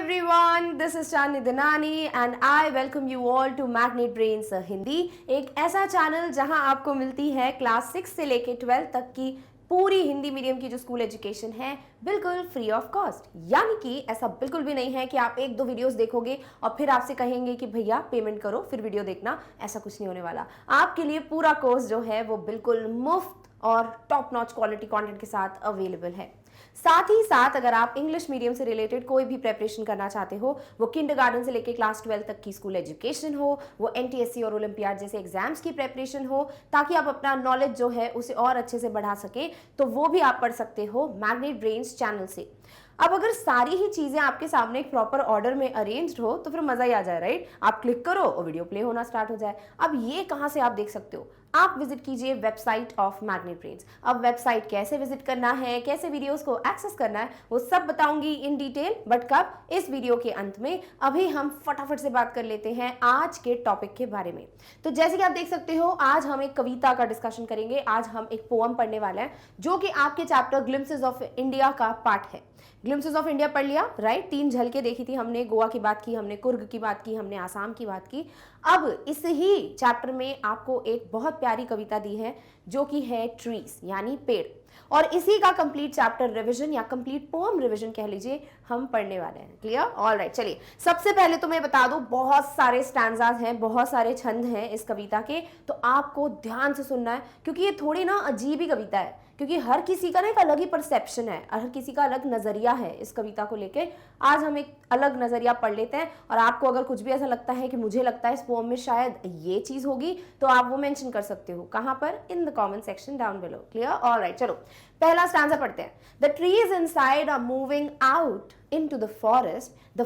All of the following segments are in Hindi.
everyone, this is Chandni Dhanani and I welcome you all to Magnet Brains Hindi, एक ऐसा चैनल जहां आपको मिलती है क्लास 6 से लेके 12 तक की पूरी हिंदी मीडियम की जो स्कूल एजुकेशन है बिल्कुल फ्री ऑफ कॉस्ट। यानी कि ऐसा बिल्कुल भी नहीं है कि आप एक दो वीडियोस देखोगे और फिर आपसे कहेंगे कि भैया पेमेंट करो फिर वीडियो देखना, ऐसा कुछ नहीं होने वाला। आपके लिए पूरा कोर्स जो है वो बिल्कुल मुफ्त और टॉप नॉच क्वालिटी कंटेंट के साथ अवेलेबल है। साथ ही साथ अगर आप इंग्लिश मीडियम से रिलेटेड कोई भी प्रेपरेशन करना चाहते हो, वो किंडरगार्टन से लेकर क्लास 12 तक की स्कूल एजुकेशन हो, वो एनटीएससी और ओलंपियाड जैसे एग्जाम्स की प्रेपरेशन हो, ताकि आप अपना नॉलेज जो है उसे और अच्छे से बढ़ा सकें, तो वो भी आप पढ़ सकते हो मैग्नेट ब्रेन्स चैनल से। अब अगर सारी ही चीजें आपके सामने एक प्रॉपर ऑर्डर में अरेंज्ड हो तो फिर मजा ही आ जाए, राइट? आप क्लिक करो और वीडियो प्ले होना स्टार्ट हो जाए। अब ये कहां से आप देख सकते हो? आप विजिट कीजिए वेबसाइट ऑफ मैग्नेट ब्रेन्स। अब वेबसाइट कैसे विजिट करना है, कैसे वीडियोस को एक्सेस करना है, वो सब बताऊंगी इन डिटेल, बट कब? इस वीडियो के अंत में। अभी हम फटाफट से बात कर लेते हैं आज के टॉपिक के बारे में। तो जैसे कि आप देख सकते हो, आज हम एक कविता का डिस्कशन करेंगे। आज हम एक पोएम पढ़ने वाले हैं जो कि आपके चैप्टर ग्लिम्पसेस ऑफ इंडिया का पार्ट है। ग्लिम्पसेस ऑफ इंडिया पढ़ लिया, राइट? 3 झलके देखी थी हमने, गोवा की बात की, हमने कुर्ग की बात की, हमने आसाम की बात की। अब इस ही चैप्टर में आपको एक बहुत प्यारी कविता दी है जो कि है ट्रीज यानी पेड़, और इसी का कंप्लीट चैप्टर रिवीजन या कंप्लीट पोएम रिवीजन कह लीजिए हम पढ़ने वाले हैं। क्लियर? ऑल राइट, चलिए सबसे पहले तो मैं बता दूं, बहुत सारे स्टैंजाज हैं, बहुत सारे छंद हैं इस कविता के, तो आपको ध्यान से सुनना है क्योंकि ये थोड़ी ना अजीब ही कविता है, क्योंकि हर किसी का ना एक अलग ही परसेप्शन है, हर किसी का अलग नजरिया है इस कविता को लेके। आज हम एक अलग नजरिया पढ़ लेते हैं, और आपको अगर कुछ भी ऐसा लगता है कि मुझे लगता है इस पोएम में शायद ये चीज होगी, तो आप वो मेंशन कर सकते हो। कहां पर? In the comment section down below. Clear? All right, चलो पहला स्टैंजा पढ़ते हैं। The trees inside are moving out into the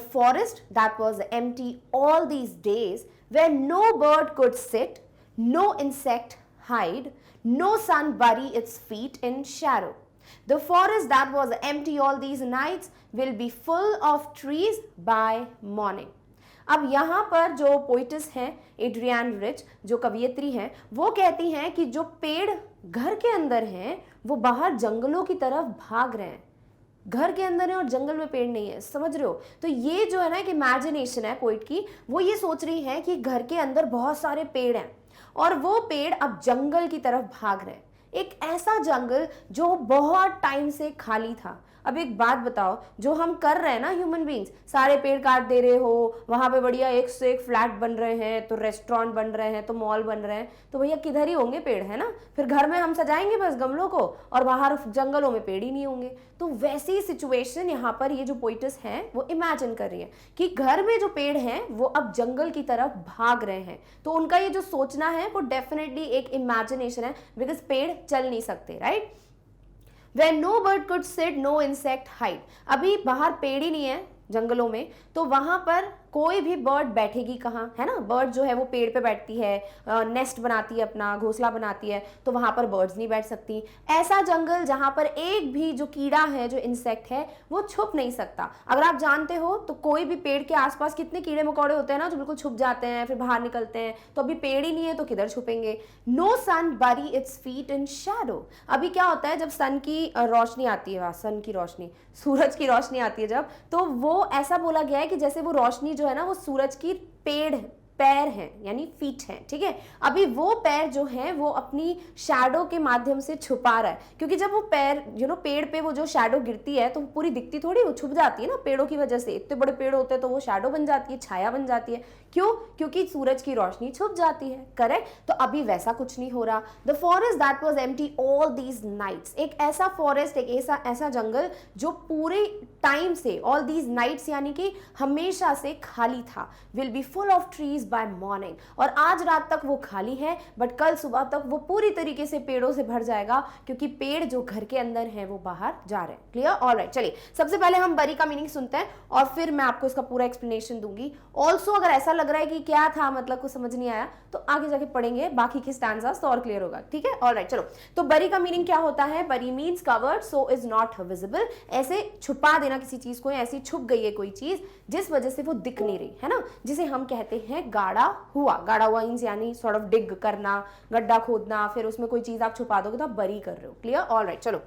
forest that was empty all these days, where no bird could sit, no insect hide, no sun bury its feet in shadow. The forest that was empty all these nights will be full of trees by morning. अब यहाँ पर जो पोइटिस हैं एड्रियन रिच, जो कवियत्री हैं, वो कहती हैं कि जो पेड़ घर के अंदर हैं वो बाहर जंगलों की तरफ भाग रहे हैं। घर के अंदर है और जंगल में पेड़ नहीं है, समझ रहे हो? तो ये जो है ना एक इमेजिनेशन है पोइट की, वो ये सोच रही है कि घर के अंदर बहुत सारे पेड़ हैं और वो पेड़ अब जंगल की तरफ भाग रहे हैं, एक ऐसा जंगल जो बहुत टाइम से खाली था। अब एक बात बताओ, जो हम कर रहे हैं ना ह्यूमन बीइंग्स, सारे पेड़ काट दे रहे हो, वहां पे बढ़िया एक से एक फ्लैट बन रहे हैं, तो रेस्टोरेंट बन रहे हैं, तो मॉल बन रहे हैं, तो भैया किधर ही होंगे पेड़, है ना? फिर घर में हम सजाएंगे बस गमलों को और बाहर जंगलों में पेड़ ही नहीं होंगे। तो वैसी सिचुएशन यहाँ पर ये जो पोइटिस है वो इमेजिन कर रही है कि घर में जो पेड़ हैं वो अब जंगल की तरफ भाग रहे हैं। तो उनका ये जो सोचना है वो डेफिनेटली एक इमेजिनेशन है, बिकॉज पेड़ चल नहीं सकते, right? Where no bird could sit, no insect hide. अभी बाहर पेड़ ही नहीं है जंगलों में, तो वहां पर कोई भी बर्ड बैठेगी कहाँ, है ना? बर्ड जो है वो पेड़ पे बैठती है, नेस्ट बनाती है, अपना घोंसला बनाती है, तो वहां पर बर्ड्स नहीं बैठ सकती। ऐसा जंगल जहां पर एक भी जो कीड़ा है, जो इंसेक्ट है, वो छुप नहीं सकता। अगर आप जानते हो तो कोई भी पेड़ के आसपास कितने कीड़े मकोड़े होते हैं ना, जो बिल्कुल छुप जाते हैं फिर बाहर निकलते हैं। तो अभी पेड़ ही नहीं है तो किधर छुपेंगे? नो सन बरी इट्स फीट इन शैडो। अभी क्या होता है, जब सन की रोशनी आती है, सन की रोशनी, सूरज की रोशनी आती है जब, तो वो ऐसा बोला गया है कि जैसे वो रोशनी जो है ना वो सूरज की पैर हैं, यानी फीट हैं, ठीक है? अभी वो पैर जो हैं वो अपनी शैडो के माध्यम से छुपा रहा है, क्योंकि जब वो पैर पेड़ पे वो जो शैडो गिरती है तो पूरी दिखती थोड़ी, वो छुप जाती है ना पेड़ों की वजह से। इतने बड़े पेड़ होते हैं तो वो शैडो बन जाती है, छाया बन जाती है। क्यों? क्योंकि सूरज की रोशनी छुप जाती है, करेक्ट? तो अभी वैसा कुछ नहीं हो रहा। The forest that was empty all these nights, एक ऐसा फॉरेस्ट, एक ऐसा जंगल जो पूरे टाइम से, ऑल दीज नाइट्स यानी कि हमेशा से खाली था, will be full of trees by morning. और आज रात तक वो खाली है, बट कल सुबह तक वो पूरी तरीके से पेड़ों से भर जाएगा, क्योंकि पेड़ जो घर के अंदर है वो बाहर जा रहे हैं। क्लियर? ऑल राइट, चलिए सबसे पहले हम बरी का मीनिंग सुनते हैं और फिर मैं आपको इसका पूरा एक्सप्लेनेशन दूंगी। ऑल्सो अगर ऐसा लग रहा है कि क्या था, मतलब कुछ समझ नहीं आया, तो आगे जाके पढ़ेंगे बाकी के स्टैंजास तो और क्लियर होगा, ठीक है? ऑल राइट, चलो। तो बरी का मीनिंग क्या होता है? बरी means covered so is not visible. ऐसे छुपा देना किसी चीज को, ऐसी छुप गई है कोई चीज जिस वजह से वो दिख नहीं रही, है ना? जिसे हम कहते हैं गाड़ा हुआ। गाड़ा हुआ मीन्स यानी सॉर्ट ऑफ डिग करना, गड्ढा खोदना, फिर उसमें कोई चीज आप छुपा दोगे तो आप बरी कर रहे हो। क्लियर? ऑल राइट, चलो।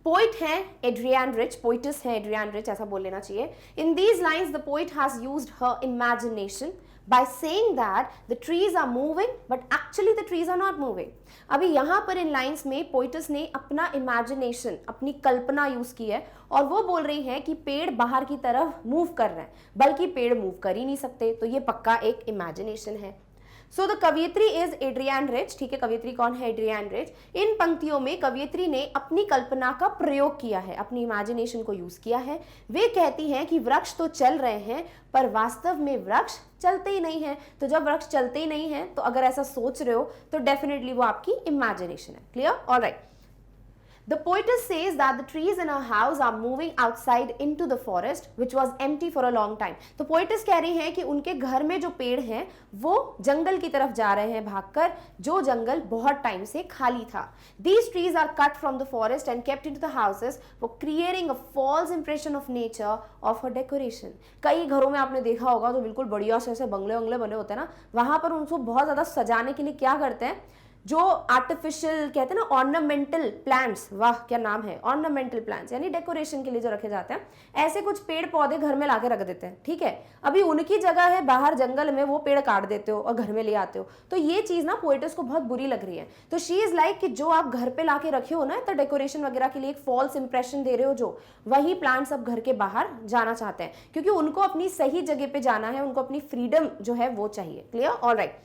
पोइट हैं एड्रियान रिच, पोइटस हैं एड्रियान रिच, ऐसा बोल लेना चाहिए. इन these lines the poet has used her imagination by saying that the trees are moving but actually the trees are not moving. अभी यहाँ पर इन लाइन्स में पोइटस ने अपना इमेजिनेशन, अपनी कल्पना यूज की है और वो बोल रही है कि पेड़ बाहर की तरफ मूव कर रहे हैं, बल्कि पेड़ मूव कर ही नहीं सकते. तो ये पक्का एक इमेजिनेशन है. सो द कवियत्री इज एड्रियान रिच. ठीक है, कवियत्री कौन है? Adrian rich. इन पंक्तियों में कवियत्री ने अपनी कल्पना का प्रयोग किया है, अपनी इमेजिनेशन को यूज किया है. वे कहती हैं कि वृक्ष तो चल रहे हैं पर वास्तव में वृक्ष चलते ही नहीं है. तो जब वृक्ष चलते ही नहीं है तो अगर ऐसा सोच रहे हो तो डेफिनेटली वो आपकी इमेजिनेशन है. Clear? Alright. The poetess says that the trees in her house are moving outside into the forest which was empty for a long time. तो poetess कह रही है कि उनके घर में जो पेड़ हैं वो जंगल की तरफ जा रहे हैं भागकर, जो जंगल बहुत टाइम से खाली था. These trees are cut from the forest and kept into the houses for creating a false impression of nature of her decoration. कई घरों में आपने देखा होगा तो बिल्कुल बढ़िया से ऐसे बंगले वंगले बने होते हैं ना, वहां पर उनको बहुत ज्यादा सजाने के लिए क्या करते हैं, जो आर्टिफिशियल कहते हैं ना ऑर्नामेंटल प्लांट्स, वाह क्या नाम है, ऑर्नामेंटल प्लांट्स यानी डेकोरेशन के लिए जो रखे जाते हैं, ऐसे कुछ पेड़ पौधे घर में लाके रख देते हैं. ठीक है, अभी उनकी जगह है बाहर जंगल में, वो पेड़ काट देते हो और घर में ले आते हो. तो ये चीज ना पोएटस को बहुत बुरी लग रही है. तो शी इज लाइक कि जो आप घर पे लाके रखे हो ना तो डेकोरेशन वगैरह के लिए एक फॉल्स इंप्रेशन दे रहे हो, जो वही प्लांट्स अब घर के बाहर जाना चाहते हैं क्योंकि उनको अपनी सही जगह पे जाना है, उनको अपनी फ्रीडम जो है वो चाहिए. क्लियर? ऑलराइट.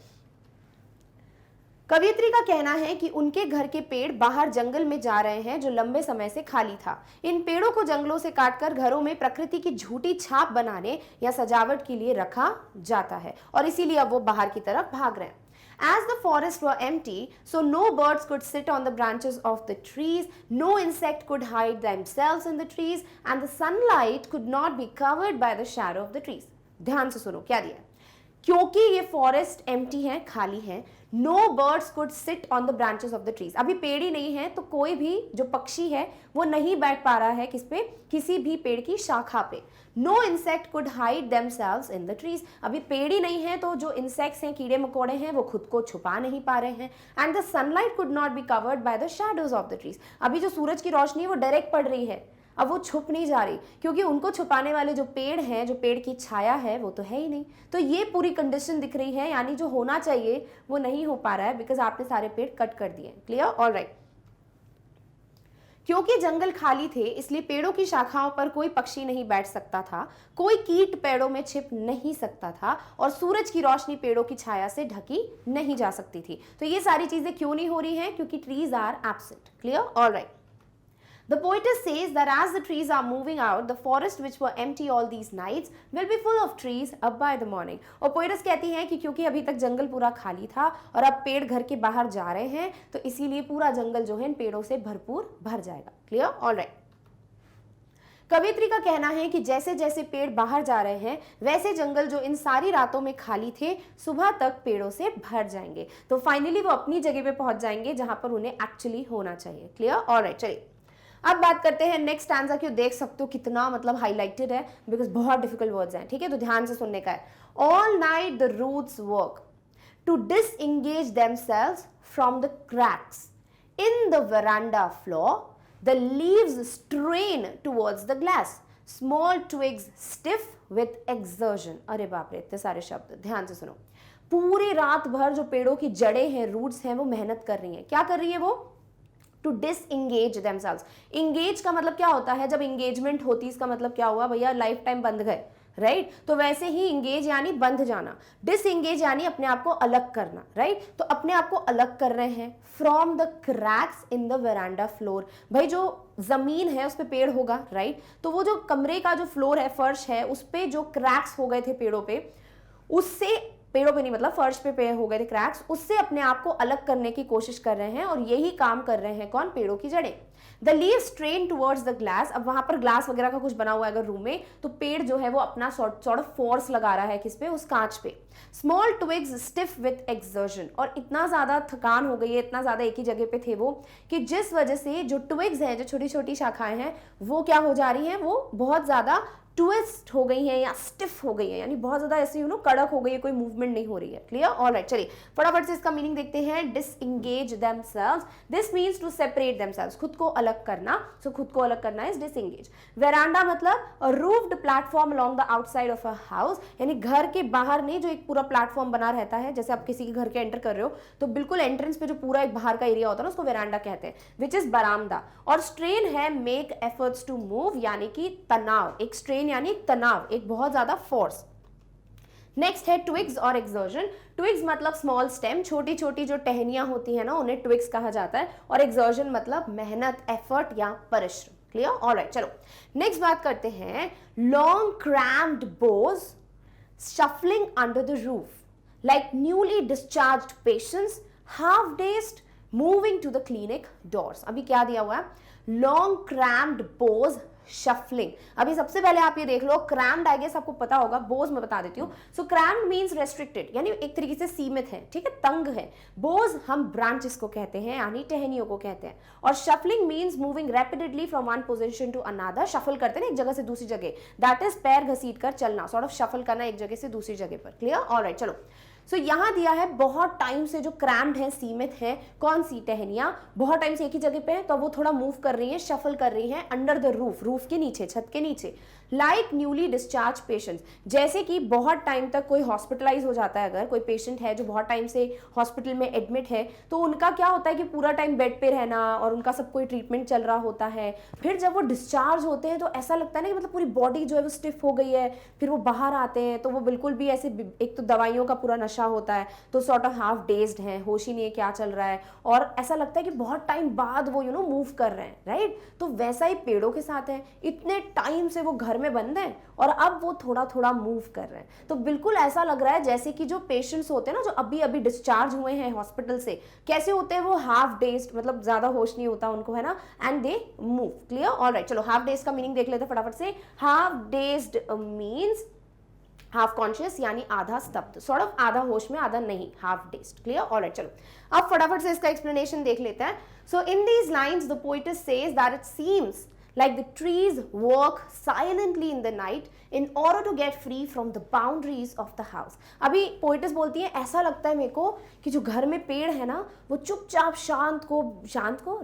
कवियत्री का कहना है कि उनके घर के पेड़ बाहर जंगल में जा रहे हैं जो लंबे समय से खाली था. इन पेड़ों को जंगलों से काटकर घरों में प्रकृति की झूठी छाप बनाने या सजावट के लिए रखा जाता है और इसीलिए अब वो बाहर की तरफ भाग रहे हैं. As the forests were empty, so no birds could sit on the branches of the trees, no insect could hide themselves in the trees, and the sunlight could not be covered by the shadow of the trees. ध्यान से सुनो क्या दिया है. क्योंकि ये फॉरेस्ट एम्प्टी है, खाली है, no birds could sit on the branches of the trees. अभी पेड़ ही नहीं है तो कोई भी जो पक्षी है वो नहीं बैठ पा रहा है किस पे, किसी भी पेड़ की शाखा पे. No insect could hide themselves in the trees. अभी पेड़ ही नहीं है तो जो इंसेक्ट्स हैं, कीड़े मकोड़े हैं, वो खुद को छुपा नहीं पा रहे हैं. And the sunlight could not be covered by the shadows of the trees. अभी जो सूरज की रोशनी है वो डायरेक्ट पड़ रही है, अब वो छुप नहीं जा रही क्योंकि उनको छुपाने वाले जो पेड़ हैं, जो पेड़ की छाया है वो तो है ही नहीं. तो ये पूरी कंडीशन दिख रही है, यानी जो होना चाहिए वो नहीं हो पा रहा है बिकॉज आपने सारे पेड़ कट कर दिए. क्लियर? ऑलराइट. क्योंकि जंगल खाली थे इसलिए पेड़ों की शाखाओं पर कोई पक्षी नहीं बैठ सकता था, कोई कीट पेड़ों में छिप नहीं सकता था और सूरज की रोशनी पेड़ों की छाया से ढकी नहीं जा सकती थी. तो ये सारी चीजें क्यों नहीं हो रही हैं? क्योंकि trees are absent. Clear? Alright. The poetess says that as the trees are moving out, the forest which were empty all these nights will be full of trees up by the morning. और poetess कहती हैं कि क्योंकि अभी तक जंगल पूरा खाली था और अब पेड़ घर के बाहर जा रहे हैं तो इसीलिए पूरा जंगल जो है इन पेड़ों से भरपूर भर जाएगा. क्लियर? ऑलराइट. कवियत्री का कहना है कि जैसे जैसे पेड़ बाहर जा रहे हैं वैसे जंगल जो इन सारी रातों में खाली थे सुबह तक पेड़ों से भर जाएंगे. तो फाइनली वो अपनी जगह पे पहुंच जाएंगे जहां पर उन्हें एक्चुअली होना चाहिए. क्लियर? ऑलराइट. चलिए अब बात करते हैं नेक्स्ट स्टैंजा की. देख सकते हो कितना मतलब हाईलाइटेड है बिकॉज बहुत डिफिकल्ट वर्ड्स हैं. ठीक है, तो ध्यान से सुनने का है. All night the roots work to disengage themselves from the cracks in the veranda floor, the leaves strain towards the glass, small twigs stiff with exertion. अरे बाप रे, इतने सारे शब्द. ध्यान से सुनो. पूरी रात भर जो पेड़ों की जड़ें हैं, रूट्स हैं, वो मेहनत कर रही हैं. क्या कर रही है वो? To disengage themselves. इंगेज का मतलब क्या होता है? जब इंगेजमेंट होती इसका मतलब क्या हुआ भैया? लाइफ टाइम बंध गए. राइट? तो वैसे ही इंगेज यानी बंध जाना, डिसएंगेज यानी अपने आप को अलग करना. राइट? तो अपने आप को अलग कर रहे हैं from the cracks in the veranda floor. भाई जो जमीन है उस पे पेड़ होगा. राइट? तो वो जो कमरे का जो फ्लोर है, फर्श है, उस पे जो क्रैक्स हो गए थे पेड़ों पे, उससे, पेड़ों पे नहीं मतलब फर्श पे हो गए थे क्रैक्स, उससे अपने आप को अलग करने की कोशिश कर रहे हैं और यही काम कर रहे हैं कौन? पेड़ों की जड़ें. The leave strain towards the glass. अब वहां पर ग्लास वगैरह का कुछ बना हुआ है अगर रूम में, तो पेड़ जो है वो अपना सॉर्ट ऑफ फोर्स लगा रहा है किस पे? उस कांच पे. Small twigs stiff with exertion. और इतना ज्यादा थकान हो गई है, इतना ज्यादा एक ही जगह पे थे वो, कि जिस वजह से जो ट्विग्स हैं, जो छोटी छोटी शाखाएं हैं, वो क्या हो जा रही हैं? वो बहुत ज्यादा ट्विस्ट हो गई हैं या स्टिफ हो गई हैं, यानी बहुत ज्यादा ऐसे कड़क हो गई है, कोई मूवमेंट नहीं हो रही है। क्लियर? ऑलराइट, चलिए फटाफट से इसका मीनिंग देखते हैं। Disengage themselves, this means to separate themselves, खुद को अलग करना। सो खुद को अलग करना इज डिसएंगेज। वेरांडा मतलब a roofed platform along the outside of a house, यानी घर के बाहर नहीं, जो एक पूरा प्लेटफॉर्म बना रहता है, जैसे आप किसी के घर के एंटर कर रहे हो तो बिल्कुल एंट्रेंस पे जो पूरा एक बाहर का एरिया होता है ना, उसको वेरांडा कहते हैं, विच इज बरामदा। और स्ट्रेन है मेक एफर्ट्स टू मूव, यानी कि तनाव, एक स्ट्रेन यानी तनाव, एक बहुत ज्यादा फोर्स। नेक्स्ट है ट्विग्स और एक्सर्जन। ट्विग्स मतलब स्मॉल स्टेम, छोटी छोटी जो टहनियां होती है ना, उन्हें ट्विग्स कहा जाता है। और एक्सर्जन मतलब मेहनत, एफर्ट या परिश्रम। क्लियर? ऑलराइट, चलो नेक्स्ट बात करते हैं। Long crammed boughs shuffling under the roof like newly discharged patients, half dazed moving to the clinic doors. अभी क्या दिया हुआ है? Long crammed boughs shuffling. अभी सबसे पहले आप ये देख लो, क्रैम्ड आई गेस आपको पता होगा, बोज मैं बता देती हूँ। सो क्रैम्ड मींस रेस्ट्रिक्टेड, यानी एक तरीके से सीमित है, ठीक है, तंग है। बोज हम ब्रांचेस को कहते हैं, यानी टहनियों को कहते हैं। और shuffling means moving rapidly from one position to another, shuffle करते हैं ना एक जगह से दूसरी जगह, दैट इज पैर घसीट कर चलना, सॉर्ट ऑफ शफल करना एक जगह से दूसरी जगह पर। क्लियर? ऑलराइट, चलो सो यहां दिया है बहुत टाइम से जो क्रैम्ड है, सीमित है, कौन सी टहनियां बहुत टाइम से एक ही जगह पे है, तो वो थोड़ा मूव कर रही है, शफल कर रही है अंडर द रूफ, रूफ के नीचे, छत के नीचे। लाइक न्यूली डिस्चार्ज पेशेंट्स, जैसे कि बहुत टाइम तक कोई हॉस्पिटलाइज हो जाता है, अगर कोई पेशेंट है जो बहुत टाइम से हॉस्पिटल में एडमिट है, तो उनका क्या होता है कि पूरा टाइम बेड पे रहना और उनका सब कोई ट्रीटमेंट चल रहा होता है। फिर जब वो डिस्चार्ज होते हैं तो ऐसा लगता है ना कि मतलब पूरी बॉडी जो है वो स्टिफ हो गई है, फिर वो बाहर आते हैं तो वो बिल्कुल भी ऐसे, एक तो दवाइयों का पूरा नशा होता है, तो सॉर्ट ऑफ हाफ डेज्ड हैं, होश ही नहीं है क्या चल रहा है, और ऐसा लगता है कि बहुत टाइम बाद वो मूव कर रहे हैं, राइट? तो वैसा ही पेड़ों के साथ है, इतने टाइम से वो घर में बंद हैं और अब वो थोड़ा थोड़ा मूव कर रहे हैं। तो बिल्कुल ऐसा लग रहा है जैसे कि जो पेशेंट्स होते हैं ना, जो अभी अभी डिस्चार्ज हुए हैं हॉस्पिटल से, कैसे होते हैं वो? हाफ डेज्ड, मतलब ज्यादा होश नहीं होता उनको, है ना, and they move. Clear? Alright, चलो हाफ डेज का मीनिंग देख लेते हैं फटाफट से। Half dazed means half conscious, यानी आधा स्तब्ध, सॉर्ट ऑफ आधा होश में आधा नहीं, हाफ डेज्ड। क्लियर? ऑलराइट, चलो अब फटाफट से इसका एक्सप्लेनेशन देख लेते हैं। So in these lines the poets says that it seems like the trees work silently in the night in order to get free from the boundaries of the house। अभी पोइटस बोलती है, ऐसा लगता है मेरे को कि जो घर में पेड़ है ना, वो चुपचाप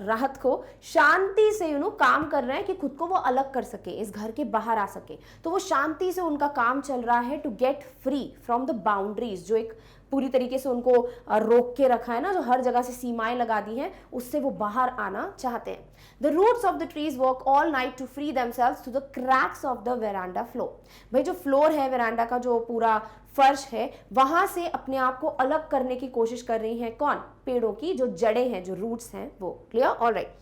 राहत को शांति से काम कर रहे हैं कि खुद को वो अलग कर सके, इस घर के बाहर आ सके। तो वो शांति से उनका काम चल रहा है to get free from the boundaries, जो एक पूरी तरीके से उनको रोक के रखा है ना, जो हर जगह से सीमाएं लगा दी हैं, उससे वो बाहर आना चाहते हैं। The roots of the trees work all night to free themselves to the cracks of the veranda floor। भाई जो फ्लोर है वेरांडा का, जो पूरा फर्श है, वहां से अपने आप को अलग करने की कोशिश कर रही हैं। कौन? पेड़ों की जो जड़ें हैं, जो रूट्स हैं वो। क्लियर? ऑलराइट,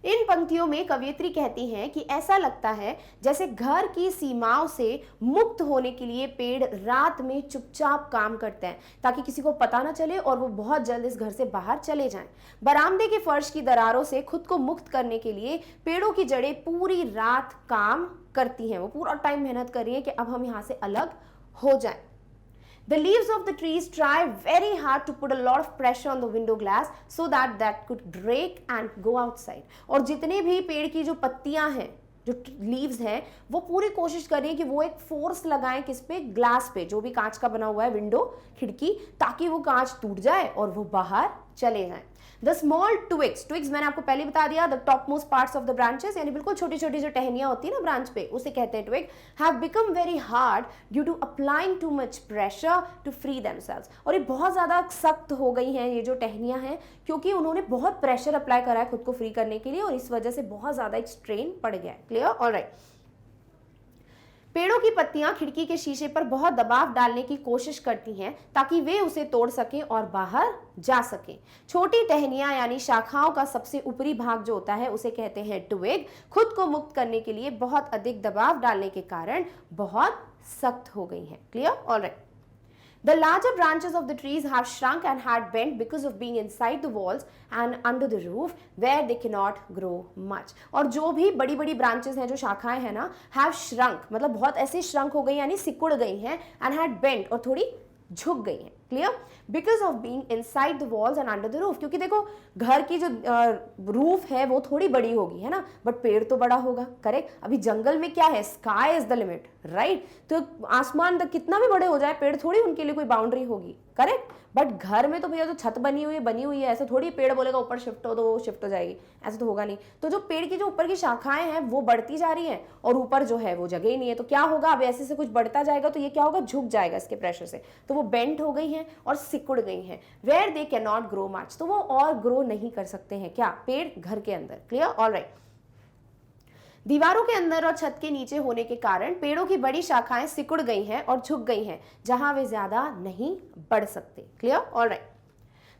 इन पंक्तियों में कवयित्री कहती हैं कि ऐसा लगता है जैसे घर की सीमाओं से मुक्त होने के लिए पेड़ रात में चुपचाप काम करते हैं, ताकि किसी को पता ना चले और वो बहुत जल्द इस घर से बाहर चले जाएं। बरामदे के फर्श की दरारों से खुद को मुक्त करने के लिए पेड़ों की जड़ें पूरी रात काम करती हैं, वो पूरा टाइम मेहनत कर रही है कि अब हम यहाँ से अलग हो जाएं। The leaves of the trees try very hard to put a lot of pressure on the window glass so that could break and go outside। और जितने भी पेड़ की जो पत्तियां हैं, जो लीव्स हैं, वो पूरी कोशिश कर रही है कि वो एक फोर्स लगाएं किस पे? ग्लास पे, जो भी कांच का बना हुआ है, विंडो, खिड़की, ताकि वो कांच टूट जाए और वो बाहर चले जाएं। द स्मॉल ट्विग्स, ट्विग्स मैंने आपको पहले बता दिया, the top most parts of the branches, यानी बिल्कुल छोटी छोटी जो टहनियां होती है ना ब्रांच पे, उसे कहते हैं twig, have become very hard due to applying too much pressure to free themselves. और ये बहुत ज्यादा सख्त हो गई हैं ये जो टहनियां हैं, क्योंकि उन्होंने बहुत प्रेशर अप्लाई करा है खुद को फ्री करने के लिए, और इस वजह से बहुत ज्यादा एक स्ट्रेन पड़ गया है। क्लियर? ऑलराइट, पेड़ों की पत्तियां खिड़की के शीशे पर बहुत दबाव डालने की कोशिश करती हैं ताकि वे उसे तोड़ सकें और बाहर जा सकें। छोटी टहनियां यानी शाखाओं का सबसे ऊपरी भाग जो होता है उसे कहते हैं ट्विग, खुद को मुक्त करने के लिए बहुत अधिक दबाव डालने के कारण बहुत सख्त हो गई हैं। Clear? Alright, The larger branches of the trees have shrunk and had bent because of being inside the walls and under the roof where they cannot grow much। और जो भी बड़ी बड़ी ब्रांचेस हैं, जो शाखाएं हैं ना, have shrunk मतलब बहुत ऐसे shrunk हो गई, यानी सिकुड़ गई हैं, and had bent और थोड़ी झुक गई हैं। Clear, because of being inside the walls and under the roof, क्योंकि देखो घर की जो रूफ है वो थोड़ी बड़ी होगी, है ना, बट पेड़ तो बड़ा होगा, करेक्ट। अभी जंगल में क्या है, sky is the limit, right, तो आसमान तक कितना भी बड़े हो जाए पेड़ थोड़ी उनके लिए कोई बाउंड्री होगी, करेक्ट। बट घर में तो भैया जो छत बनी हुई है, ऐसे थोड़ी पेड़ बोलेगा ऊपर शिफ्ट हो तो वो शिफ्ट हो जाएगी, ऐसा तो होगा नहीं। तो जो पेड़ की जो ऊपर की शाखाएं हैं वो बढ़ती जा रही हैं और ऊपर जो है वो जगह ही नहीं है, तो क्या होगा, अब ऐसे से कुछ बढ़ता जाएगा तो ये क्या होगा, झुक जाएगा इसके प्रेशर से, तो वो बेंट हो गई हैं और सिकुड़ गई हैं, where they can not grow much, तो वो और ग्रो नहीं कर सकते हैं, क्या, पेड़ घर के अंदर, क्लियर, ऑलराइट। दीवारों के अंदर और छत के नीचे होने के कारण पेड़ों की बड़ी शाखाएं सिकुड़ गई हैं और झुक गई हैं, जहां वे ज्यादा नहीं बढ़ सकते, clear, alright.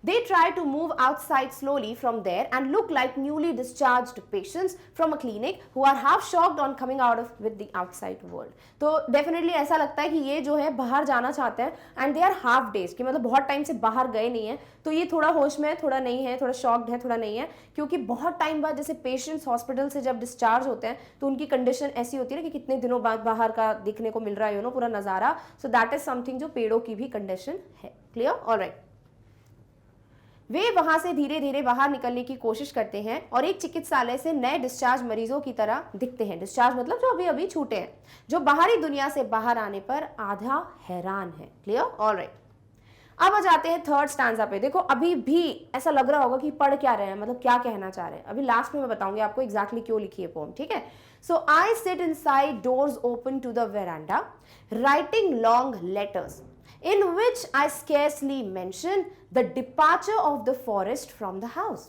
They try to move outside slowly from there and look like newly discharged patients from a clinic who are half shocked on coming out of with the outside world. तो definitely ऐसा लगता है कि ये जो है बाहर जाना चाहते हैं and they are half dazed, कि मतलब बहुत टाइम से बाहर गए नहीं है, तो ये थोड़ा होश में है, थोड़ा नहीं है, थोड़ा शॉक्ड है, थोड़ा नहीं है, क्योंकि बहुत टाइम बाद जैसे पेशेंट्स हॉस्पिटल से जब डिस्चार्ज होते हैं तो उनकी कंडीशन ऐसी होती है ना कि कितने दिनों बाद बाहर का दिखने को मिल रहा है, पूरा नज़ारा, सो दैट इज समथिंग जो पेड़ों की भी कंडीशन है, क्लियर, ऑलराइट। वे वहां से धीरे धीरे बाहर निकलने की कोशिश करते हैं और एक चिकित्सालय से नए डिस्चार्ज मरीजों की तरह दिखते हैं, डिस्चार्ज मतलब जो अभी अभी छूटे हैं, जो बाहरी दुनिया से बाहर आने पर आधा हैरान है, क्लियर, ऑलराइट। अब आ जाते हैं थर्ड स्टैंजा पे। देखो अभी भी ऐसा लग रहा होगा कि पढ़ क्या रहे हैं, मतलब क्या कहना चाह रहे हैं, अभी लास्ट में मैं बताऊंगी आपको एग्जैक्टली क्यों लिखी है पोम, ठीक है। So I sit inside, doors open to the veranda, writing long letters in which I scarcely mention the departure of the forest from the house.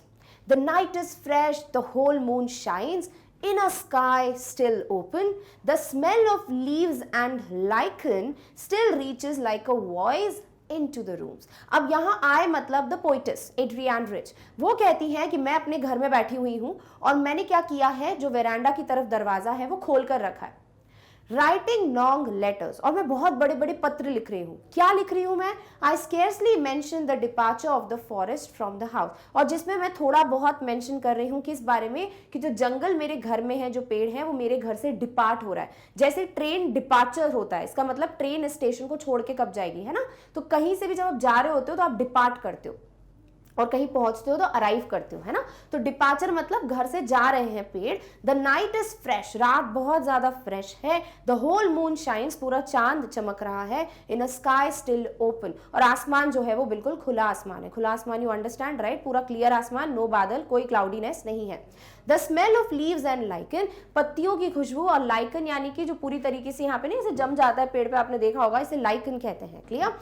The night is fresh, the whole moon shines in a sky still open. The smell of leaves and lichen still reaches like a voice into the rooms. अब यहाँ I मतलब the poetess Adrienne Rich, वो कहती है कि मैं अपने घर में बैठी हुई हूँ और मैंने क्या किया है, जो वेरांडा की तरफ दरवाजा है वो खोल कर रखा है, राइटिंग लॉन्ग लेटर्स, और मैं बहुत बड़े बड़े पत्र लिख रही हूँ। क्या लिख रही हूँ मैं, I scarcely mention the departure of the forest from the house, और जिसमें मैं थोड़ा बहुत मेंशन कर रही हूँ किस बारे में, कि जो जंगल मेरे घर में है, जो पेड़ है वो मेरे घर से डिपार्ट हो रहा है, जैसे ट्रेन डिपार्चर होता है, इसका मतलब ट्रेन स्टेशन को छोड़ के कब जाएगी, है ना, तो कहीं से भी जब आप जा रहे होते हो तो आप डिपार्ट करते हो और कहीं पहुंचते हो तो अराइव करते हो, है ना, तो डिपार्चर मतलब घर से जा रहे हैं पेड़। द नाइट इज फ्रेश, रात बहुत ज्यादा फ्रेश है। द होल मून शाइन्स, पूरा चांद चमक रहा है। इन अ स्काई स्टिल ओपन, और आसमान जो है वो बिल्कुल खुला आसमान है, खुला आसमान, यू अंडरस्टैंड राइट, पूरा क्लियर आसमान, नो बादल, कोई क्लाउडीनेस नहीं है। The smell of leaves and lichen, पत्तियों की खुशबू, और लाइकन यानी कि जो पूरी तरीके से यहाँ पे नहीं, इसे जम जाता है पेड़ पे, आपने देखा होगा, इसे लाइकन कहते हैं, clear.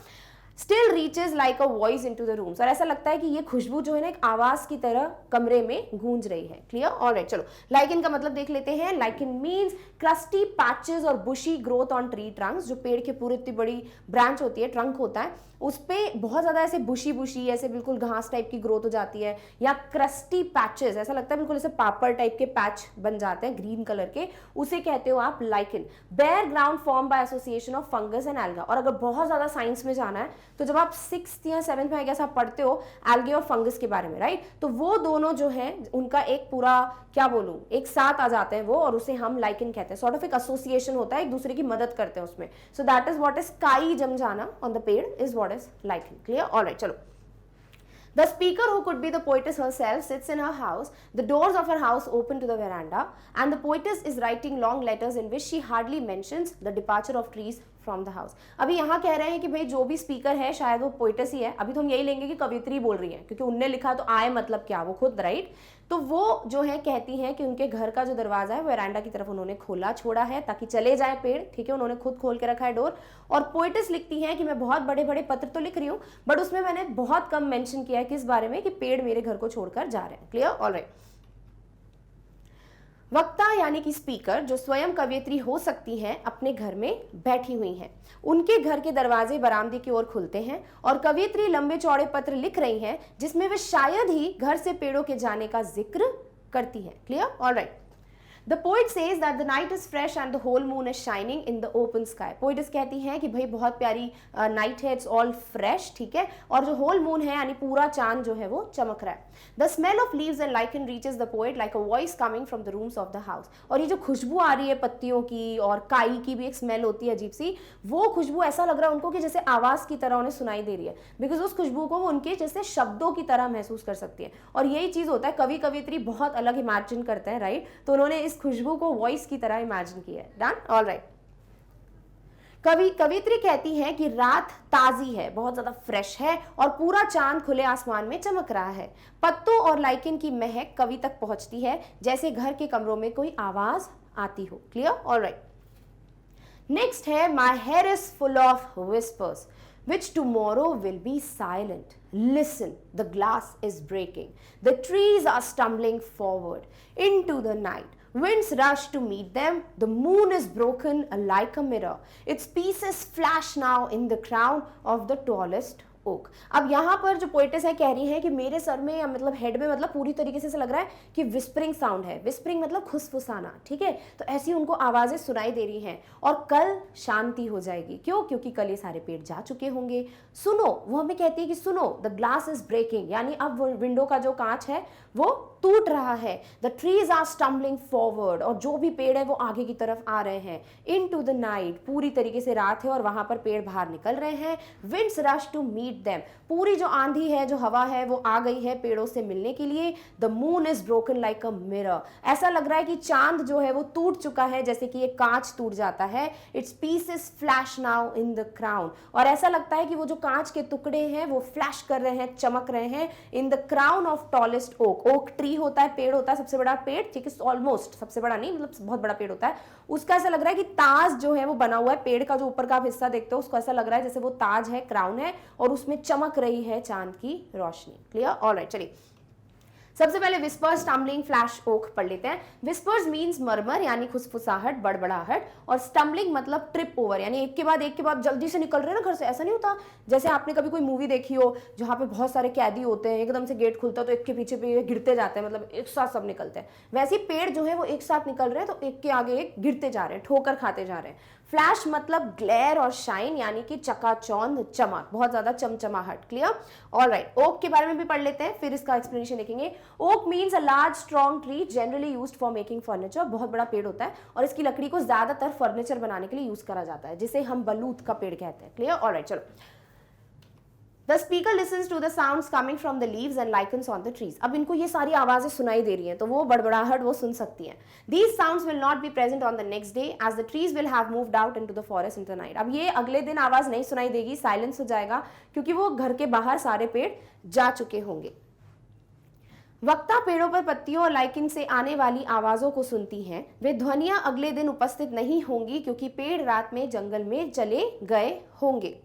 Still reaches like a voice into the rooms, और ऐसा लगता है कि ये खुशबू जो है ना एक आवाज की तरह कमरे में गूंज रही है, क्लियर, ऑलराइट। चलो लाइकन का मतलब देख लेते हैं। लाइकन मीन्स क्रस्टी पैचेस और बुशी ग्रोथ ऑन ट्री ट्रंक्स, जो पेड़ के पूरे इतनी बड़ी ब्रांच होती है, ट्रंक होता है, उस पे बहुत ज्यादा ऐसे बुशी बुशी ऐसे बिल्कुल घास टाइप की ग्रोथ हो जाती है, या क्रस्टी पैचेस, ऐसा लगता है बिल्कुल ऐसे पापड़ टाइप के पैच बन जाते हैं ग्रीन कलर के, उसे कहते हो आप lichen. Bare ground form by association of fungus and alga, और अगर बहुत ज्यादा साइंस में जाना है तो जब आप 6th या 7th में आप पढ़ते हो एल्गे और फंगस के बारे में, राइट, तो वो दोनों जो है उनका एक पूरा क्या बोलूं एक साथ आ जाते हैं वो, और उसे हम लाइकन कहते हैं, सॉर्ट ऑफ एक एसोसिएशन होता है, एक दूसरे की मदद करते हैं उसमें। So that is what is काई जम जाना ऑन द पेड़ is what is lichen, clear, alright. चलो, the speaker, who could be the poetess herself, sits in her house. The doors of her house open to the veranda, and the poetess is writing long letters in which she hardly mentions the departure of trees from the house. अभी यहाँ कह रहे हैं कि भाई जो भी स्पीकर है शायद वो पोइटस ही है, अभी तो हम यही लेंगे कि कवित्री बोल रही है, क्योंकि उनने लिखा तो आए मतलब क्या, वो खुद, राइट। तो वो जो है कहती हैं कि उनके घर का जो दरवाजा है वो वेरांडा की तरफ उन्होंने खोला छोड़ा है ताकि चले जाए पेड़, ठीक है, उन्होंने खुद खोल के रखा है डोर। और पोइटस लिखती हैं कि मैं बहुत बड़े बड़े पत्र तो लिख रही हूँ, बट उसमें मैंने बहुत कम मेंशन किया है किस बारे में, कि पेड़ मेरे घर को छोड़कर जा रहे हैं, क्लियर, ऑलराइट। वक्ता यानी कि स्पीकर, जो स्वयं कवियत्री हो सकती हैं, अपने घर में बैठी हुई हैं। उनके घर के दरवाजे बरामदे की ओर खुलते हैं और कवियत्री लंबे चौड़े पत्र लिख रही हैं जिसमें वे शायद ही घर से पेड़ों के जाने का जिक्र करती है, clear, alright. The poet says that the night is fresh and the whole moon is shining in the open sky. Poets कहती हैं कि भाई बहुत प्यारी नाइट है, इट्स ऑल फ्रेश, ठीक है, और जो होल मून है यानी पूरा चांद जो है वो चमक रहा है। The smell of leaves and lichen reaches the poet like a voice coming from the rooms of the house. और ये जो खुशबू आ रही है पत्तियों की और काई की भी एक स्मेल होती है अजीब सी, वो खुशबू ऐसा लग रहा है उनको कि जैसे आवाज की तरह उन्हें सुनाई दे रही है, बिकॉज उस खुशबू को वो उनके जैसे शब्दों की तरह महसूस कर सकती है। और यही चीज होता है, कवि कवित्री बहुत अलग इमेजिन करते हैं, राइट? तो उन्होंने इस खुशबू को वॉइस की तरह इमेजिन किया है। Done, all right. कवित्री कहती है कि रात ताजी है, बहुत ज्यादा फ्रेश है और पूरा चांद खुले आसमान में चमक रहा है। पत्तों और लाइकन की महक कवि तक पहुंचती है जैसे घर के कमरों में कोई आवाज आती हो। Clear, all right. नेक्स्ट है my here is full of whispers which tomorrow will be silent. Listen, the glass is breaking. The trees are stumbling forward into the night. Winds rush to meet them. The moon is broken like a mirror. Its pieces flash now in the crown of the tallest oak. अब यहाँ पर जो पोइटेस है कह रही है कि मेरे सर में या मतलब हेड में मतलब पूरी तरीके से लग रहा है कि विस्परिंग साउंड है। विस्परिंग मतलब खुसफुसाना, ठीक है? तो ऐसी उनको आवाजें सुनाई दे रही हैं और कल शांति हो जाएगी। क्यों? क्योंकि कल ये सारे पेड़ जा चुके होंगे। सुनो, वो हमें कहती है कि सुनो, द ग्लास इज ब्रेकिंग, यानी अब विंडो का जो कांच है वो टूट रहा है। The trees are stumbling forward, और जो भी पेड़ है वो आगे की तरफ आ रहे हैं। इनटू द नाइट, पूरी तरीके से रात है और वहां पर पेड़ बाहर निकल रहे हैं। Winds rush to meet them, पूरी जो आंधी है, जो हवा है, वो आ गई है पेड़ों से मिलने के लिए। The moon is broken like a mirror, ऐसा लग रहा है कि चांद जो है वो टूट चुका है जैसे कि एक कांच टूट जाता है। It's pieces flash now in the crown, और ऐसा लगता है कि वो जो कांच के टुकड़े हैं वो फ्लैश कर रहे हैं, चमक रहे हैं। In the crown of tallest oak, oak tree होता है, पेड़ होता है, सबसे बड़ा पेड़, ठीक है, ऑलमोस्ट सबसे बड़ा नहीं, मतलब बहुत बड़ा पेड़ होता है, उसका ऐसा लग रहा है कि ताज जो है वो बना हुआ है। पेड़ का जो ऊपर का आप हिस्सा देखते हो उसको ऐसा लग रहा है जैसे वो ताज है, क्राउन है, और उसमें चमक रही है चांद की रोशनी। Clear, alright. चलिए सबसे पहले विस्पर्स, स्टम्बलिंग, फ्लैश ओक पढ़ लेते हैं। विस्पर्स मींस मरमर यानी खुसफुसाहट, बड़बड़ाहट, और स्टम्बलिंग मतलब ट्रिप ओवर, यानी एक के बाद जल्दी से निकल रहे हैं ना घर से। ऐसा नहीं होता जैसे आपने कभी कोई मूवी देखी हो जहां पे बहुत सारे कैदी होते हैं, एकदम से गेट खुलता है तो एक के पीछे पे गिरते जाते हैं, मतलब एक साथ सब निकलते हैं। वैसे ही पेड़ जो है वो एक साथ निकल रहे हैं तो एक के आगे एक गिरते जा रहे हैं, ठोकर खाते जा रहे हैं। फ्लैश मतलब ग्लेयर और शाइन, यानी कि चकाचौंध, चमक, बहुत ज्यादा चमचमाहट। Clear, alright. ओक के बारे में भी पढ़ लेते हैं, फिर इसका एक्सप्लेनेशन देखेंगे। Oak means a large strong tree generally used for making furniture, बहुत बड़ा पेड़ होता है और इसकी लकड़ी को ज्यादातर फर्नीचर बनाने के लिए यूज करा जाता है, जिसे हम बलूत का पेड़ कहते हैं। Clear, alright. चलो, The speaker listens to the sounds coming from the leaves and lichens on the trees. अब इनको ये सारी आवाजें सुनाई दे रही हैं तो वो बड़बड़ाहट वो सुन सकती हैं। These sounds will not be present on the next day as the trees will have moved out into the forest in the night. अब ये अगले दिन आवाज नहीं सुनाई देगी, साइलेंस हो जाएगा, क्योंकि वो घर के बाहर सारे पेड़ जा चुके होंगे। वक्ता पेड़ों पर पत्तियों और लाइकिन से आने वाली आवाजों को सुनती हैं। वे ध्वनियां अगले दिन उपस्थित नहीं होंगी क्योंकि पेड़ रात में जंगल में चले गए होंगे।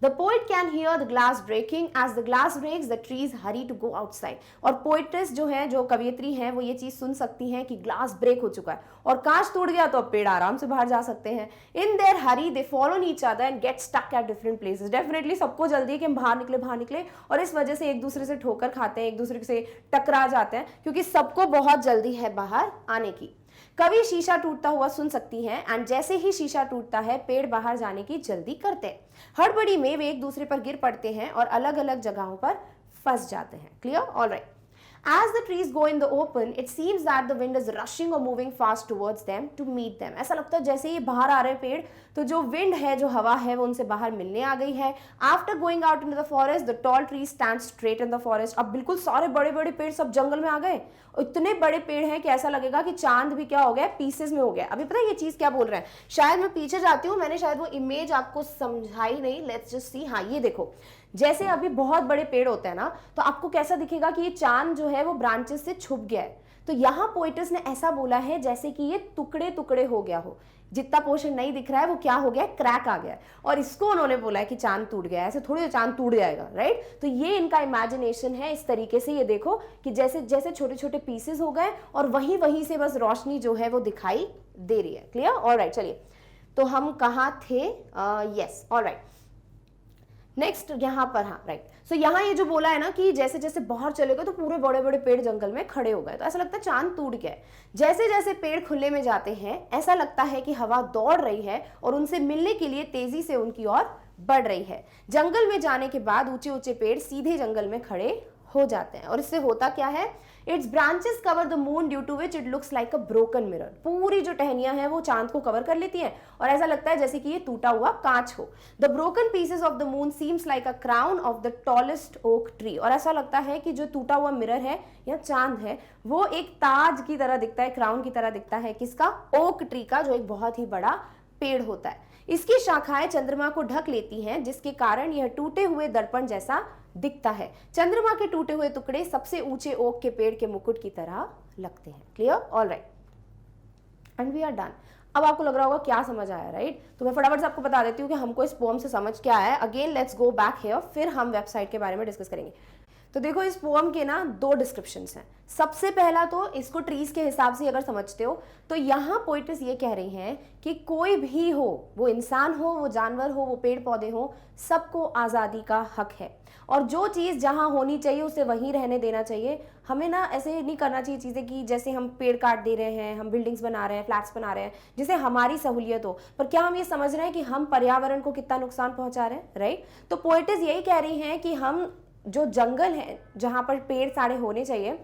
The poet can hear the glass breaking. As the glass breaks, the trees hurry to go outside. और पोइट्रेस जो है, जो कवियत्री हैं, वो ये चीज सुन सकती हैं कि ग्लास ब्रेक हो चुका है और कांच टूट गया तो अब पेड़ आराम से बाहर जा सकते हैं। In their hurry, they fall on each other and get stuck at different places. Definitely सबको जल्दी है कि हम बाहर निकले, और इस वजह से एक दूसरे से ठोकर खाते हैं, एक दूसरे से टकरा जाते हैं, क्योंकि सबको बहुत जल्दी है बाहर आने की। कभी शीशा टूटता हुआ सुन सकती हैं, एंड जैसे ही शीशा टूटता है पेड़ बाहर जाने की जल्दी करते हैं। हड़बड़ी में वे एक दूसरे पर गिर पड़ते हैं और अलग अलग जगहों पर फंस जाते हैं। Clear, alright. As the trees go in the open, it seems that the wind is rushing or moving fast towards them to meet them. ऐसा लगता है जैसे ही बाहर आ रहे हैं पेड़ तो जो विंड है, जो हवा है, वो उनसे बाहर मिलने आ गई है। After going out into the forest, the tall trees stand straight in the forest. अब बिल्कुल सारे बड़े बड़े पेड़ सब जंगल में आ गए। इतने बड़े पेड़ हैं कि ऐसा लगेगा कि चांद भी क्या हो गया, पीसेस में हो गया। अभी पता है ये चीज क्या बोल रहे हैं? शायद मैं पीछे जाती हूँ, मैंने शायद वो इमेज आपको समझाई नहीं। Let's just see. हाँ, ये देखो, जैसे अभी बहुत बड़े पेड़ होते हैं ना, तो आपको कैसा दिखेगा कि ये चांद जो है वो ब्रांचेस से छुप गया है। तो यहाँ पोइट्रेस ने ऐसा बोला है जैसे कि ये टुकड़े टुकड़े हो गया हो, जितना पोर्शन नहीं दिख रहा है वो क्या हो गया, क्रैक आ गया है। और इसको उन्होंने बोला है कि चांद टूट गया है। ऐसे थोड़ी चांद टूट जाएगा, राइट? तो ये इनका इमेजिनेशन है। इस तरीके से ये देखो कि जैसे जैसे छोटे छोटे पीसेस हो गए और वहीं से बस रोशनी जो है वो दिखाई दे रही है। Clear, alright. चलिए, तो हम कहाँ थे? Yes, alright. नेक्स्ट यहाँ पर, हाँ राइट, सो यहाँ ये जो बोला है ना कि जैसे जैसे बाहर चले गए तो पूरे बड़े बड़े पेड़ जंगल में खड़े हो गए, तो ऐसा लगता है चांद टूट गया है। जैसे जैसे पेड़ खुले में जाते हैं ऐसा लगता है कि हवा दौड़ रही है और उनसे मिलने के लिए तेजी से उनकी ओर बढ़ रही है। जंगल में जाने के बाद ऊंचे ऊंचे पेड़ सीधे जंगल में खड़े हो जाते हैं, और इससे होता क्या है, its branches cover the moon due to which it looks like a broken mirror. पूरी जो टहनियां हैं वो चांद को कवर कर लेती हैं और ऐसा लगता है जैसे कि ये टूटा हुआ कांच हो। The broken pieces of the moon seems like a crown of the tallest oak tree, और ऐसा लगता है कि जो टूटा हुआ मिरर है या चांद है वो एक ताज की तरह दिखता है, क्राउन की तरह दिखता है। किसका? ओक ट्री का, जो एक बहुत ही बड़ा पेड़ होता है। इसकी शाखाएं चंद्रमा को ढक लेती हैं जिसके कारण यह टूटे हुए दर्पण जैसा दिखता है। चंद्रमा के टूटे हुए टुकड़े सबसे ऊंचे ओक के पेड़ के मुकुट की तरह लगते हैं। Clear? All right, and we are done. अब आपको लग रहा होगा क्या समझ आया, राइट? तो मैं फटाफट से आपको बता देती हूँ कि हमको इस पोएम से समझ क्या आया। Again let's go back here, फिर हम वेबसाइट के बारे में डिस्कस करेंगे। तो देखो इस पोएम के ना 2 डिस्क्रिप्शंस हैं। सबसे पहला तो इसको ट्रीज के हिसाब से अगर समझते हो तो यहाँ पोइट्स ये कह रही हैं कि कोई भी हो, वो इंसान हो, वो जानवर हो, वो पेड़ पौधे हो, सबको आज़ादी का हक है और जो चीज़ जहाँ होनी चाहिए उसे वहीं रहने देना चाहिए। हमें ना ऐसे नहीं करना चाहिए चीज़ें कि जैसे हम पेड़ काट दे रहे हैं, हम बिल्डिंग्स बना रहे हैं, फ्लैट्स बना रहे हैं जिससे हमारी सहूलियत हो, पर क्या हम ये समझ रहे हैं कि हम पर्यावरण को कितना नुकसान पहुंचा रहे हैं, राइट? तो पोइट्स यही कह रही हैं कि हम जो जंगल है जहाँ पर पेड़ सारे होने चाहिए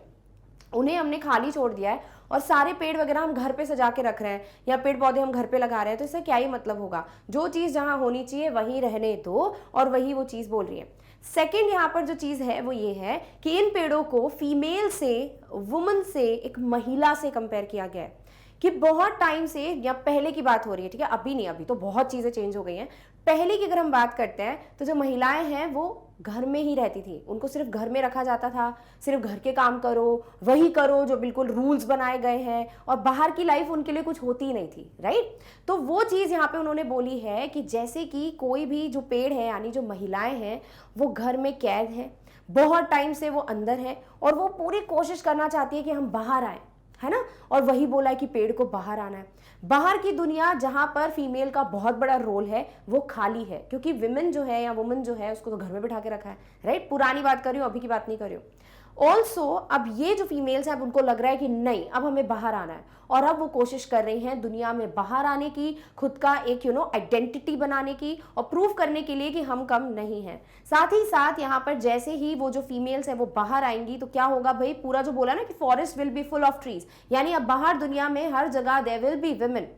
उन्हें हमने खाली छोड़ दिया है और सारे पेड़ वगैरह हम घर पे सजा के रख रहे हैं या पेड़ पौधे हम घर पे लगा रहे हैं, तो इससे क्या ही मतलब होगा। जो चीज़ जहाँ होनी चाहिए वहीं रहने दो, और वही वो चीज़ बोल रही है। सेकेंड यहाँ पर जो चीज़ है वो ये है कि इन पेड़ों को फीमेल से, वुमन से, एक महिला से कंपेयर किया गया है कि बहुत टाइम से, या पहले की बात हो रही है, ठीक है, अभी नहीं, अभी तो बहुत चीज़ें चेंज हो गई हैं। पहले की अगर हम बात करते हैं तो जो महिलाएं हैं वो घर में ही रहती थी, उनको सिर्फ घर में रखा जाता था, सिर्फ घर के काम करो, वही करो जो बिल्कुल रूल्स बनाए गए हैं, और बाहर की लाइफ उनके लिए कुछ होती ही नहीं थी, राइट? तो वो चीज़ यहाँ पे उन्होंने बोली है कि जैसे कि कोई भी जो पेड़ है यानी जो महिलाएं हैं वो घर में कैद हैं, बहुत टाइम से वो अंदर है और वो पूरी कोशिश करना चाहती है कि हम बाहर आए, है ना? और वही बोला है कि पेड़ को बाहर आना है। बाहर की दुनिया जहां पर फीमेल का बहुत बड़ा रोल है वो खाली है, क्योंकि विमेन जो है या वुमन जो है उसको तो घर में बिठा के रखा है, राइट? पुरानी बात कर रही हूँ, अभी की बात नहीं कर रही हूँ। ऑल्सो अब ये जो फीमेल्स हैं अब उनको लग रहा है कि नहीं, अब हमें बाहर आना है, और अब वो कोशिश कर रही हैं दुनिया में बाहर आने की, खुद का एक आइडेंटिटी बनाने की और प्रूव करने के लिए कि हम कम नहीं हैं। साथ ही साथ यहाँ पर जैसे ही वो जो फीमेल्स हैं वो बाहर आएंगी तो क्या होगा भाई, पूरा जो बोला ना कि forest will be full of trees, यानी अब बाहर दुनिया में हर जगह देयर विल बी विमेन,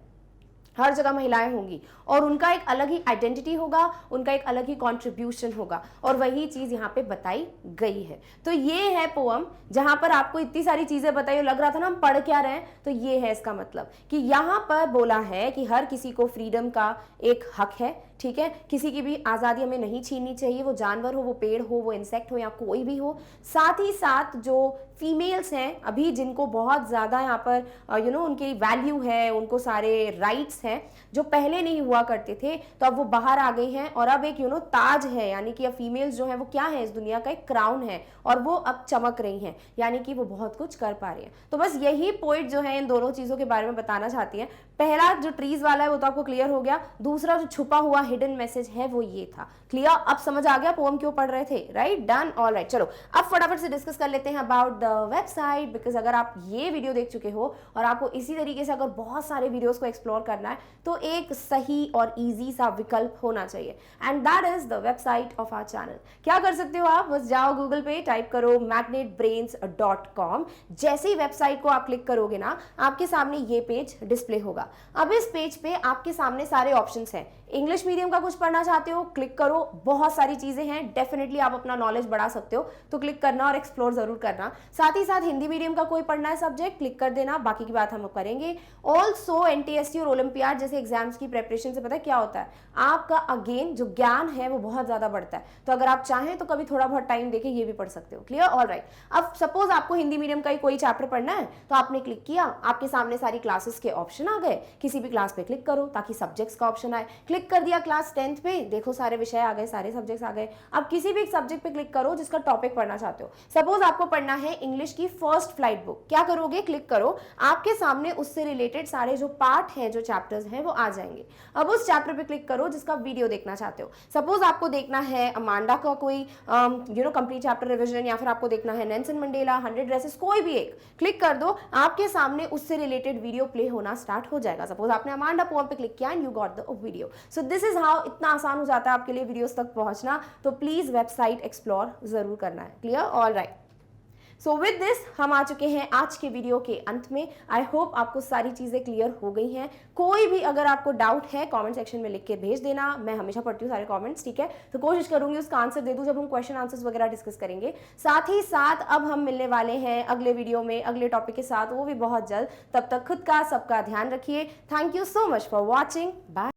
हर जगह महिलाएं होंगी और उनका एक अलग ही आइडेंटिटी होगा, उनका एक अलग ही कंट्रीब्यूशन होगा, और वही चीज यहाँ पे बताई गई है। तो ये है पोएम जहां पर आपको इतनी सारी चीजें बताई, लग रहा था ना हम पढ़ क्या रहे हैं, तो ये है इसका मतलब कि यहाँ पर बोला है कि हर किसी को फ्रीडम का एक हक है, ठीक है? किसी की भी आज़ादी हमें नहीं छीननी चाहिए, वो जानवर हो, वो पेड़ हो, वो इंसेक्ट हो या कोई भी हो। साथ ही साथ जो फीमेल्स हैं अभी जिनको बहुत ज़्यादा यहाँ पर उनकी वैल्यू है, उनको सारे राइट्स हैं जो पहले नहीं हुआ करते थे, तो अब वो बाहर आ गई हैं और अब एक ताज है, यानी कि अब फीमेल्स जो हैं वो क्या है, इस दुनिया का एक क्राउन है और वो अब चमक रही हैं, यानी कि वो बहुत कुछ कर पा रही हैं। तो बस यही पोइट जो है इन दोनों चीज़ों के बारे में बताना चाहती हैं। पहला जो ट्रीज वाला है वो तो आपको क्लियर हो गया, दूसरा जो छुपा हुआ हिडन मैसेज है वो ये था। क्लियर? अब समझ आ गया पोएम क्यों पढ़ रहे थे, राइट? Done, all right. चलो अब फटाफट से डिस्कस कर लेते हैं अबाउट द वेबसाइट, बिकॉज अगर आप ये वीडियो देख चुके हो और आपको इसी तरीके से अगर बहुत सारे वीडियोस को एक्सप्लोर करना है तो एक सही और इजी सा विकल्प होना चाहिए, and that is the website of our channel. क्या कर सकते हो आप, बस जाओ गूगल पे, टाइप करो magnetbrains.com। जैसे ही वेबसाइट को आप क्लिक करोगे ना, आपके सामने ये पेज डिस्प्ले होगा। अब इस पेज पे आपके सामने सारे ऑप्शंस हैं। इंग्लिश मीडियम का कुछ पढ़ना चाहते हो, क्लिक करो, बहुत सारी चीजें हैं, डेफिनेटली आप अपना नॉलेज बढ़ा सकते हो, तो क्लिक करना और एक्सप्लोर जरूर करना। साथ ही साथ हिंदी मीडियम का कोई पढ़ना है सब्जेक्ट, क्लिक कर देना, बाकी की बात हम करेंगे। ऑल्सो एनटीएससी और ओलंपियाड जैसे एग्जाम्स की प्रेपरेशन से पता है क्या होता है, आपका अगेन जो ज्ञान है वो बहुत ज्यादा बढ़ता है। तो अगर आप चाहें तो कभी थोड़ा बहुत टाइम देके ये भी पढ़ सकते हो। क्लियर? All right. अब सपोज आपको हिंदी मीडियम का ही कोई चैप्टर पढ़ना है, तो आपने क्लिक किया, आपके सामने सारी क्लासेस के ऑप्शन आ गए किसी भी क्लास पे क्लिक करो ताकि सब्जेक्ट्स का ऑप्शन आए। क्लिक कर दिया क्लास 10th पे, देखो सारे विषय आ गए, सारे सब्जेक्ट्स आ गए। अब किसी भी एक सब्जेक्ट पे क्लिक करो जिसका टॉपिक पढ़ना चाहते हो। सपोज आपको पढ़ना है इंग्लिश की फर्स्ट फ्लाइट बुक, क्या करोगे, क्लिक करो, आपके सामने उससे रिलेटेड सारे जो पार्ट हैं, जो चैप्टर्स हैं वो आ जाएंगे। अब उस चैप्टर पे क्लिक करो जिसका वीडियो देखना चाहते हो। सपोज आपको देखना है अमांडा का कोई कंप्लीट चैप्टर रिवीजन, या फिर आपको देखना है नेल्सन मंडेला 100 ड्रेसेस, कोई भी एक क्लिक कर दो, आपके सामने उससे रिलेटेड वीडियो प्ले होना स्टार्ट हो जाएगा। सपोज आपने अमांडा पोएम पे क्लिक किया and you got the video. So this is how, इतना आसान हो जाता है आपके लिए वीडियोस तक पहुंचना। तो प्लीज वेबसाइट एक्सप्लोर जरूर करना है। Clear? All right. So with this हम आ चुके हैं आज के वीडियो के अंत में। आई होप आपको सारी चीज़ें क्लियर हो गई हैं। कोई भी अगर आपको डाउट है कमेंट सेक्शन में लिख के भेज देना, मैं हमेशा पढ़ती हूँ सारे कमेंट्स, ठीक है? तो कोशिश करूंगी उसका आंसर दे दूँ जब हम क्वेश्चन आंसर्स वगैरह डिस्कस करेंगे। साथ ही साथ अब हम मिलने वाले हैं अगले वीडियो में अगले टॉपिक के साथ, वो भी बहुत जल्द। तब तक खुद का सबका ध्यान रखिए। Thank you so much for watching. Bye.